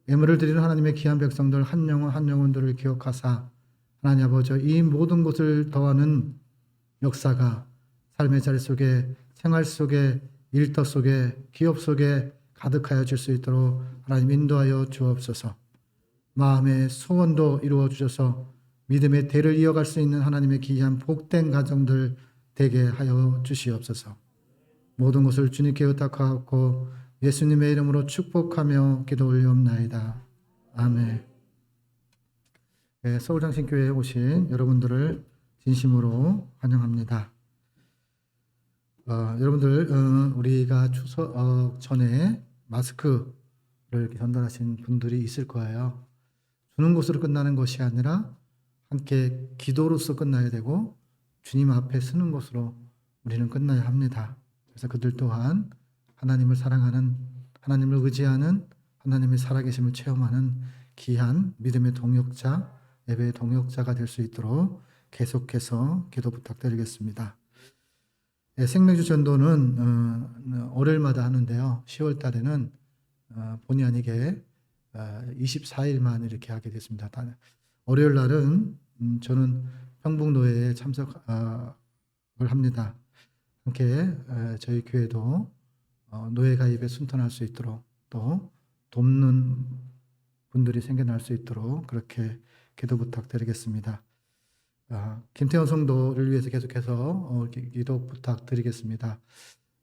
예물을 드리는 하나님의 귀한 백성들 한 영혼 한 영혼들을 기억하사 하나님 아버지 이 모든 것을 더하는 역사가 삶의 자리 속에 생활 속에 일터 속에 기업 속에 가득하여 질 수 있도록 하나님 인도하여 주옵소서. 마음의 소원도 이루어 주셔서 믿음의 대를 이어갈 수 있는 하나님의 귀한 복된 가정들 되게 하여 주시옵소서. 모든 것을 주님께 의탁하고 예수님의 이름으로 축복하며 기도 올리옵나이다. 아멘. 네, 서울장신교회에 오신 여러분들을 진심으로 환영합니다. 여러분들 우리가 추석 전에 마스크를 이렇게 전달하신 분들이 있을 거예요. 주는 것으로 끝나는 것이 아니라 함께 기도로서 끝나야 되고 주님 앞에 서는 것으로 우리는 끝나야 합니다. 그래서 그들 또한 하나님을 사랑하는, 하나님을 의지하는, 하나님의 살아계심을 체험하는 귀한 믿음의 동역자, 예배의 동역자가 될 수 있도록 계속해서 기도 부탁드리겠습니다. 네, 생명주 전도는 월요일마다 하는데요. 10월 달에는 본의 아니게 24일만 이렇게 하게 됐습니다. 월요일 날은 저는 평북노회에 참석을 합니다. 함께 저희 교회도 노예 가입에 순탄할 수 있도록 또 돕는 분들이 생겨날 수 있도록 그렇게 기도 부탁드리겠습니다. 김태현 성도를 위해서 계속해서 기도 부탁드리겠습니다.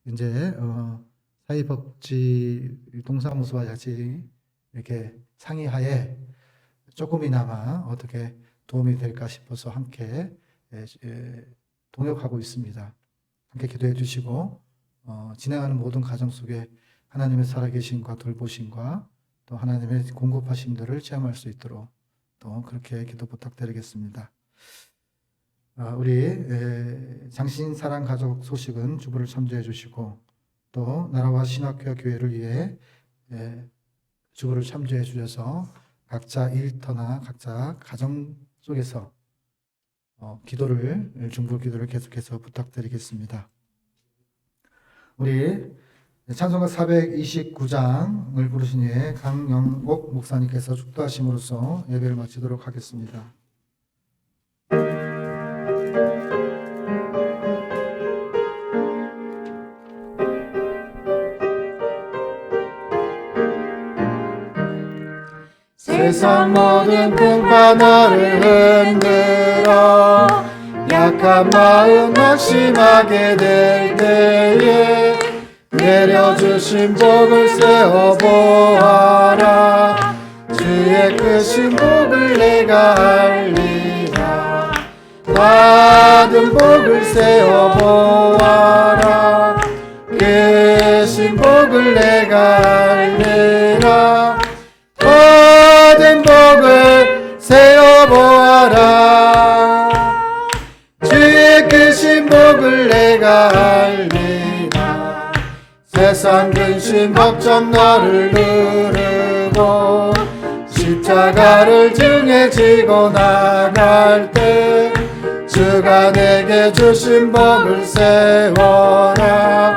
이제 사회복지 동사무소와 같이 이렇게 상의하에 조금이나마 어떻게 도움이 될까 싶어서 함께 동역하고 있습니다. 함께 기도해 주시고 진행하는 모든 과정 속에 하나님의 살아계심과 돌보심과 또 하나님의 공급하심들을 체험할 수 있도록 또 그렇게 기도 부탁드리겠습니다. 우리 장신사랑가족 소식은 주부를 참조해 주시고 또 나라와 신학교 교회를 위해 주부를 참조해 주셔서 각자 일터나 각자 가정 속에서 중보 기도를 계속해서 부탁드리겠습니다. 우리 찬송가 429장을 부르신 후에 강영옥 목사님께서 축도하심으로써 예배를 마치도록 하겠습니다. 세상 모든 풍파 너를 흔들어 약한 마음 낙심하게 될 때에 내려주신 복을 세어보아라. 주의 크신 복을 내가 알리라. 받은 복을 세어보아라. 크신 복을 내가 알리라. 받은 복을 세어보아라. 주의 크신 복을 내가 알리라. 세상 근심 걱정 너를 누르고 십자가를 등에 지고 나갈 때 주가 내게 주신 복을 세워라.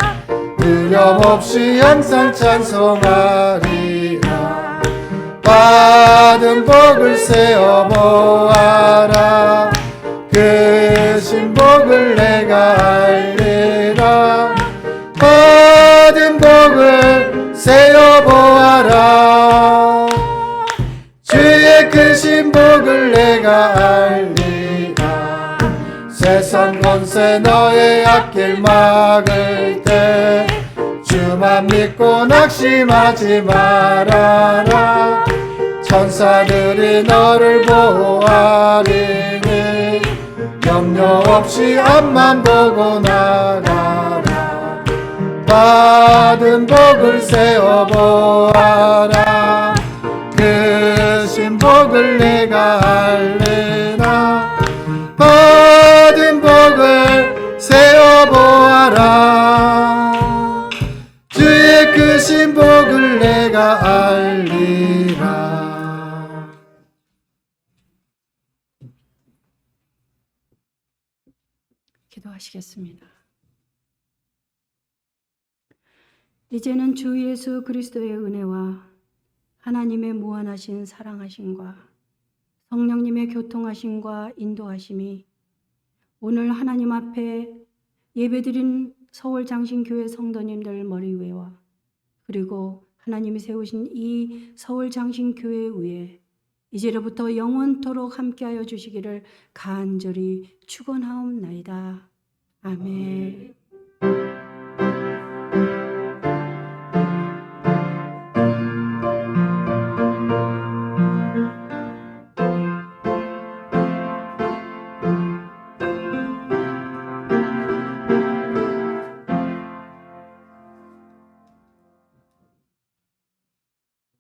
두려움 없이 항상 찬송하리라. 받은 복을 세어보아라. 크신 복을 내가 알리라. 받은 복을 세어보아라. 주의 크신 복을 내가 알리라. 세상 권세 너의 앞길 막을 때 주만 믿고 낙심하지 말아라. 천사들이 너를 보호하리니 염려 없이 앞만 보고 나가라. 받은 복을 세어보아라. 크신 복을 내가 알리라. 받은 복을 세어보아라. 주의 크신 복을 내가 알리라. 기도하시겠습니다. 이제는 주 예수 그리스도의 은혜와 하나님의 무한하신 사랑하심과 성령님의 교통하심과 인도하심이 오늘 하나님 앞에 예배드린 서울장신교회 성도님들 머리 위에와 그리고 하나님이 세우신 이 서울장신교회 위에 이제로부터 영원토록 함께하여 주시기를 간절히 축원하옵나이다. 아멘.